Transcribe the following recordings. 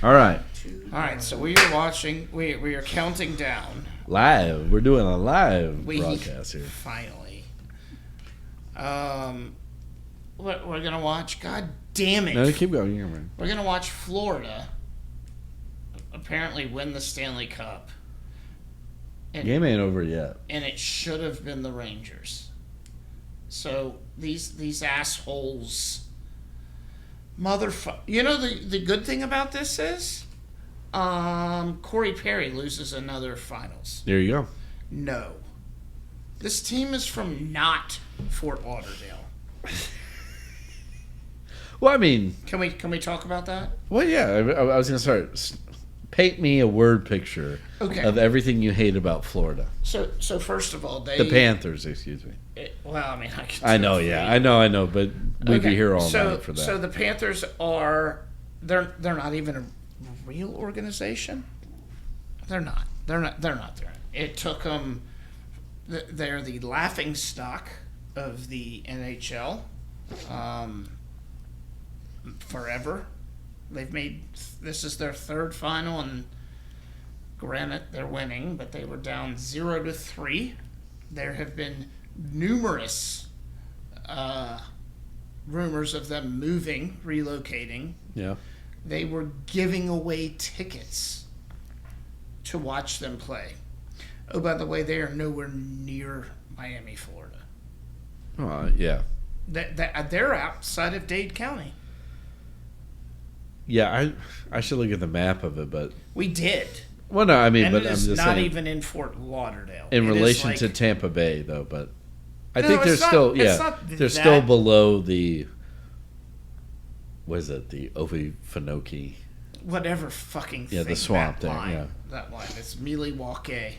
All right. All right, so we are watching. We are counting down. Live. We're doing a live broadcast here. Finally. We're gonna watch. God damn it! No, keep going. Here, man. We're gonna watch Florida apparently win the Stanley Cup. And, Game ain't over yet. And it should have been the Rangers. So these assholes, motherfucker. You know the good thing about this is, Corey Perry loses another finals. There you go. No, this team is from not Fort Lauderdale. Well, I mean, Can we talk about that? well, yeah. I was gonna start. Paint me a word picture of everything you hate about Florida. So first of all, the Panthers, excuse me. Well, I mean, I know, yeah, I know, but we'd be here all night for that. So the Panthers they're not even a real organization. They're not there. It took them. They're the laughing stock of the NHL. Forever. This is their third final, and granted they're winning, but they were down 0-3. There have been numerous rumors of them moving, relocating. Yeah. They were giving away tickets to watch them play. Oh, by the way, they are nowhere near Miami, Florida. Yeah. They're outside of Dade County. Yeah, I should look at the map of it, but We did. well, no, I mean, And but it I'm is just not saying even in Fort Lauderdale. in It is relation like- to Tampa Bay, though. But I No, think they're it's not- still, it's yeah, not they're that- still below the. What is it? The Ophionoki. whatever fucking Yeah, thing, the swamp that there, line, yeah. That line. It's Milwaukee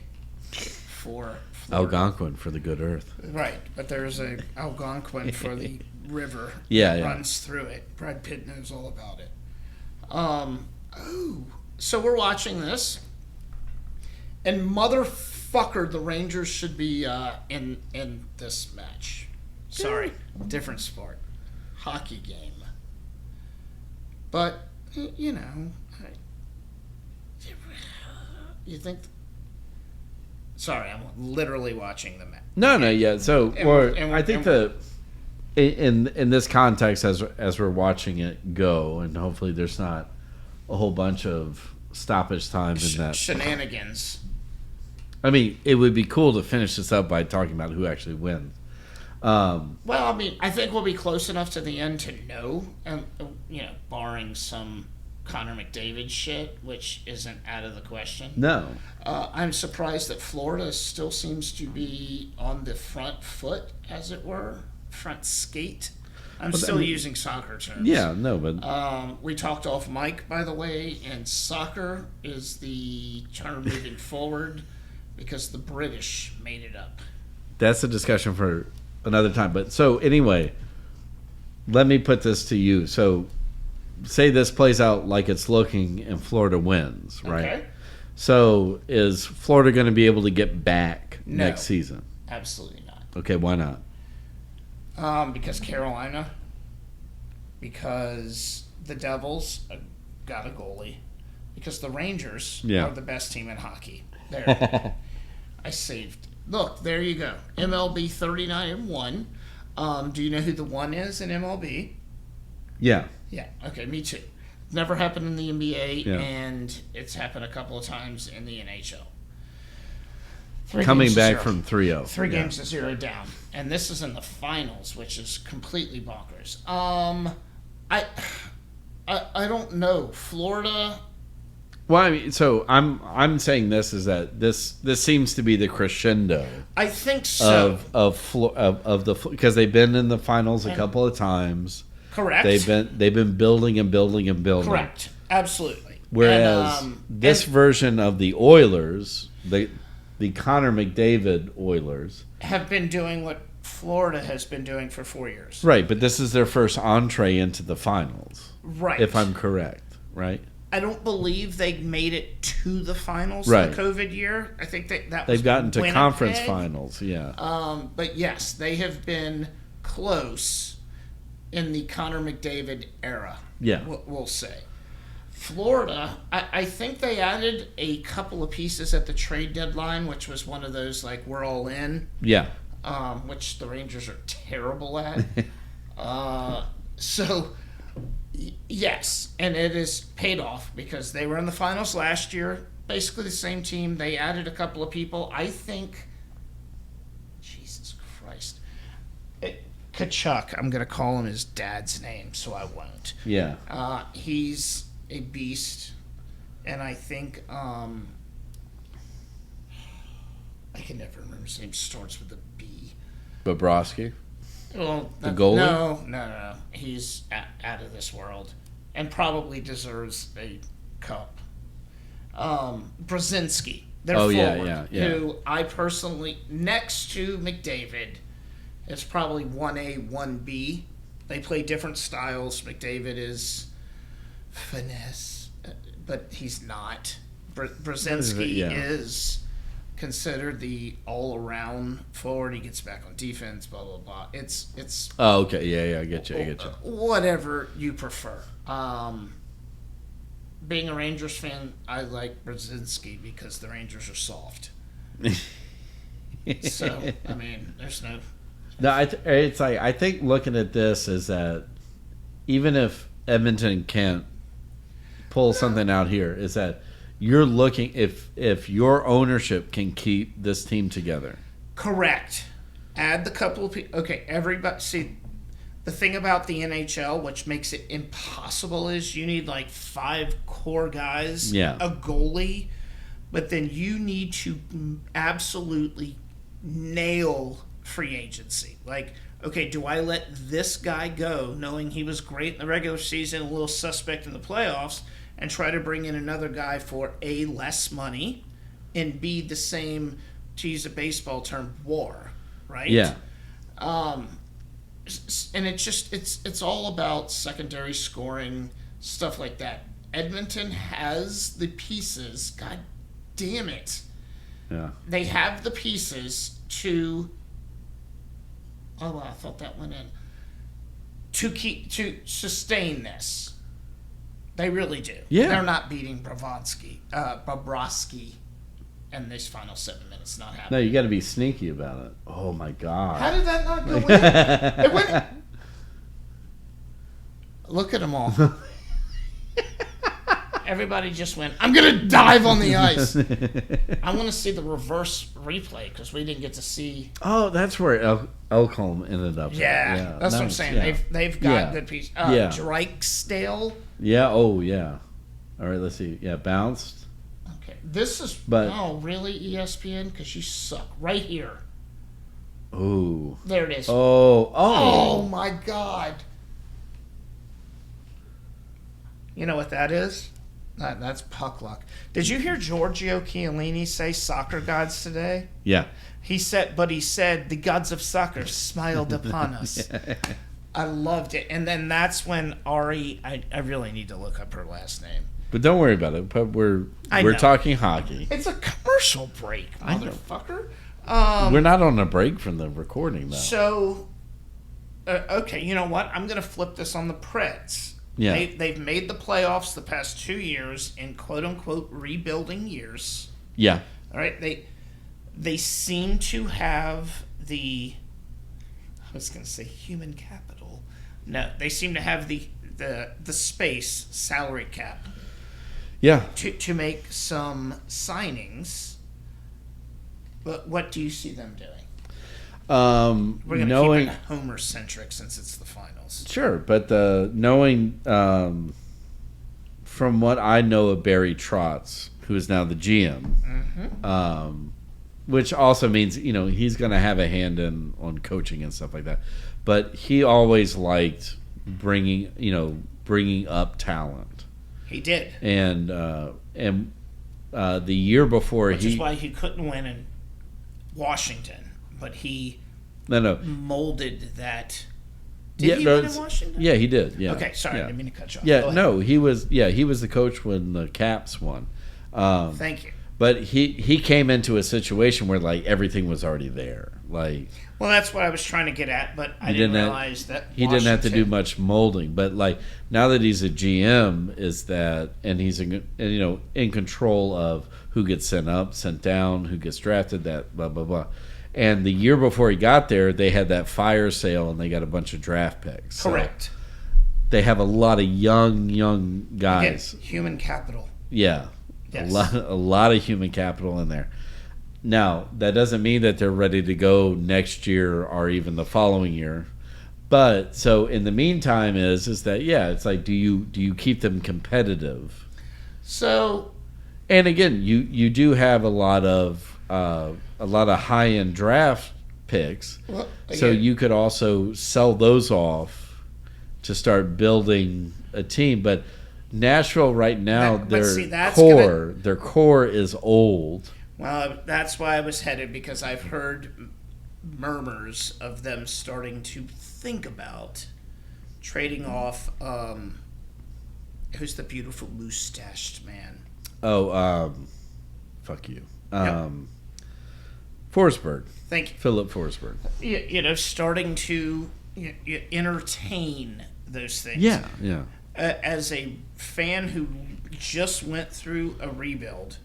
for Florida. Algonquin for the good earth. Right, but there's a Algonquin for the river Yeah, that yeah. runs through it. Brad Pitt knows all about it. So we're watching this, and motherfucker, the Rangers should be in this match. Sorry, different sport, hockey game. But you know, you think? Sorry, I'm literally watching the match. No, yeah. So, I think and- in this context, as we're watching it go, and hopefully there's not a whole bunch of stoppage time in that. Shenanigans. I mean, it would be cool to finish this up by talking about who actually wins. Well, I mean, I think we'll be close enough to the end to know, and barring some Connor McDavid shit, which isn't out of the question. No. I'm surprised that Florida still seems to be on the front foot, as it were, front skate. I'm still using soccer terms. Yeah, no, but we talked off mic, by the way, and soccer is the term moving forward because the British made it up. that's a discussion for another time. But so anyway, let me put this to you. So, say this plays out like it's looking, and Florida wins, right? Okay. So, is Florida going to be able to get back No. next season? Absolutely not. Okay, why not? Because Carolina, because the Devils got a goalie, because the Rangers are the best team in hockey. There, I saved. Look, there you go. MLB 39-1. Do you know who the one is in MLB? Yeah. Yeah. Okay, me too. Never happened in the NBA, Yeah. and it's happened a couple of times in the NHL. Coming back from 3-0. Three games to 0 down. And this is in the finals, which is completely bonkers. I don't know. Florida. Well, I mean, so I'm saying this is that this seems to be the crescendo I think so. of the because they've been in the finals a couple of times. Correct. They've been building and building and building. Correct. Absolutely. Whereas this version of the Oilers, the Connor McDavid Oilers, have been doing what Florida has been doing for 4 years. right? But this is their first entree into the finals, Right. if I'm correct, right? I don't believe they made it to the finals Right. the COVID year. I think that was They've gotten to Winnipeg. conference finals, yeah. But yes, they have been close in the Connor McDavid era. Yeah. We'll say. Florida, I think they added a couple of pieces at the trade deadline, which was one of those, like, we're all in. Yeah. Which the Rangers are terrible at. Yes, and it is paid off because they were in the finals last year. Basically the same team. They added a couple of people. I think, Jesus Christ. Kachuk, I'm going to call him his dad's name, so I won't. Yeah. He's a beast, and I think, I can never remember his name, starts with a B. Bobrovsky? Well, the goalie? No. He's out of this world and probably deserves a cup. Brzezinski, their forward, yeah. who I personally, next to McDavid, is probably 1A, 1B. They play different styles. McDavid is finesse, but he's not. Brzezinski is considered the all-around forward. He gets back on defense, blah, blah, blah. It's Oh, okay. Yeah, I get you. Whatever you prefer. Being a Rangers fan, I like Brzezinski because the Rangers are soft. So, I mean, there's no... No, it's like, I think looking at this is that even if Edmonton can't pull something out here, is that you're looking if your ownership can keep this team together. Correct. Add the couple of people. Okay, everybody. See, the thing about the NHL, which makes it impossible, is you need like 5 core guys, Yeah. a goalie, but then you need to absolutely nail free agency. Like, okay, do I let this guy go knowing he was great in the regular season, a little suspect in the playoffs, and try to bring in another guy for A, less money, and B, the same, to use a baseball term, war, right? Yeah. And it's all about secondary scoring, stuff like that. Edmonton has the pieces, god damn it. Yeah. They have the pieces to... Oh, I thought that went in. To sustain this. They really do. Yeah. They're not beating Bobrovsky in this final 7 minutes. Not happening. No, you got to be sneaky about it. Oh my God. How did that not go in? It went... Look at them all. Everybody just went, I'm going to dive on the ice. I want to see the reverse replay because we didn't get to see. Oh, that's where Elcombe ended up. Yeah, that's what I'm saying. Yeah. They've got good pieces. Drykesdale. Yeah, oh, yeah. All right, let's see. Yeah, bounced. Okay, this is, really, ESPN? Because you suck. Right here. Oh. There it is. Oh, my God. You know what that is? That's puck luck. Did you hear Giorgio Chiellini say soccer gods today? Yeah. He said the gods of soccer smiled upon us. I loved it. And then that's when Ari, I really need to look up her last name. But don't worry about it. We're talking hockey. It's a commercial break, motherfucker. We're not on a break from the recording, though. So, okay, you know what? I'm going to flip this on the Preds. Yeah. They've made the playoffs the past 2 years in quote-unquote rebuilding years. Yeah. All right? They seem to have I was going to say human capital. No, they seem to have the space, salary cap. Yeah. To make some signings. But what do you see them doing? We're going to keep it Homer-centric since it's the finals. Sure, but knowing from what I know of Barry Trotz, who is now the GM, which also means he's going to have a hand on coaching and stuff like that. But he always liked bringing up talent. He did, and the year before, which is why he couldn't win in Washington. But he molded that. Did he win in Washington? Yeah, he did. Yeah. Okay, sorry, I didn't mean to cut you off. Yeah, no, he was the coach when the Caps won. Thank you. But he came into a situation where like everything was already there. Like, well, that's what I was trying to get at, but I didn't realize that he didn't have to do much molding. But like now that he's a GM, and he's in control of who gets sent up, sent down, who gets drafted, that blah blah blah. And the year before he got there, they had that fire sale and they got a bunch of draft picks. Correct. So they have a lot of young guys. Again, human capital. Yeah. Yes. A lot of human capital in there. Now, that doesn't mean that they're ready to go next year or even the following year. But so in the meantime is that it's like do you keep them competitive? So, and again, you do have a lot of high-end draft picks. Well, so you could also sell those off to start building a team, but Nashville right now, their core is old. Well, that's why I was headed, because I've heard murmurs of them starting to think about trading off. Who's the beautiful moustached man? Oh, fuck you. Forsberg. Thank you, Philip Forsberg. Starting to entertain those things. Yeah. As a fan who just went through a rebuild,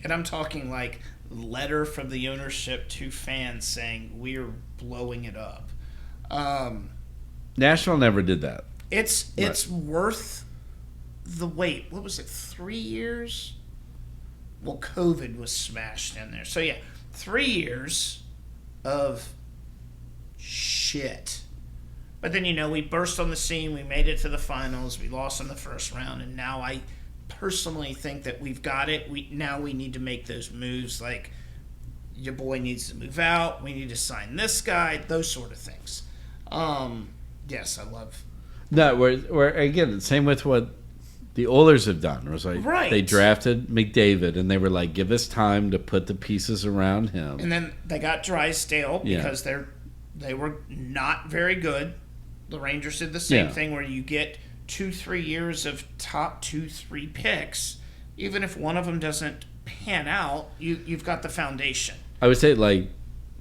and I'm talking like letter from the ownership to fans saying we're blowing it up. Nashville never did that. It's worth the wait. What was it? 3 years? Well, COVID was smashed in there. So yeah, 3 years of shit. But then, we burst on the scene. We made it to the finals. We lost in the first round. And now I personally think that we've got it. Now we need to make those moves. Like, your boy needs to move out. We need to sign this guy. Those sort of things. Yes, I love. No, we're again, same with what the Oilers have done. It was like they drafted McDavid, and they were like, give us time to put the pieces around him. And then they got Drysdale because they were not very good. The Rangers did the same thing where you get 2-3 years of top 2-3 picks. Even if one of them doesn't pan out, you've got the foundation. I would say like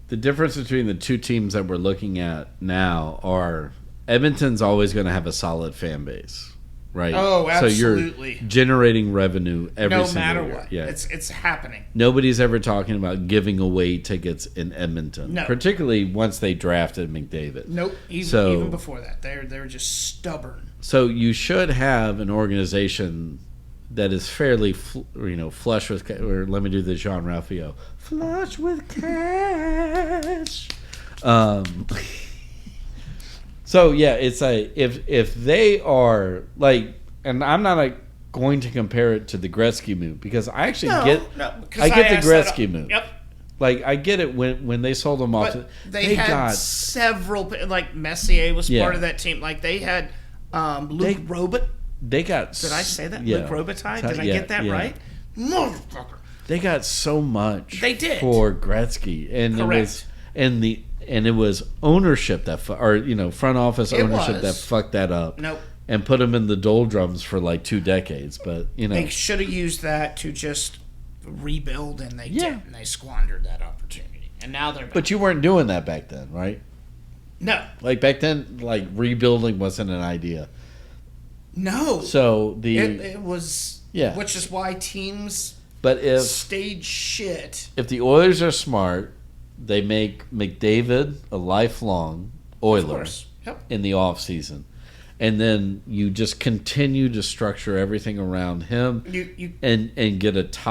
the difference between the two teams that we're looking at now are Edmonton's always going to have a solid fan base. Right. Oh, absolutely. So you're generating revenue every single year. No matter what. Yeah. It's happening. Nobody's ever talking about giving away tickets in Edmonton. No. Particularly once they drafted McDavid. Nope. Even before that. They're just stubborn. So you should have an organization that is fairly flush with, or let me do the Jean Ralphio. Flush with cash. So yeah, it's like if they are like, and I'm not going to compare it to the Gretzky move because I actually get the Gretzky move. Yep. Like I get it when they sold him off. But they had several, like Messier was part of that team. Like they had Luke Robitaille. They got. Did I say that? Luke Robitaille? Did I get that right? Motherfucker. They got so much. They did for Gretzky, and correct. It was ownership that, front office ownership that fucked that up. Nope. And put them in the doldrums for like 2 decades. But, They should have used that to just rebuild, and they didn't. And they squandered that opportunity. And now they're back. But you weren't doing that back then, right? No. Like back then, like rebuilding wasn't an idea. No. So it was. Yeah. Which is why teams stayed shit. If the Oilers are smart, they make McDavid a lifelong Oiler in the off season, and then you just continue to structure everything around him and get a top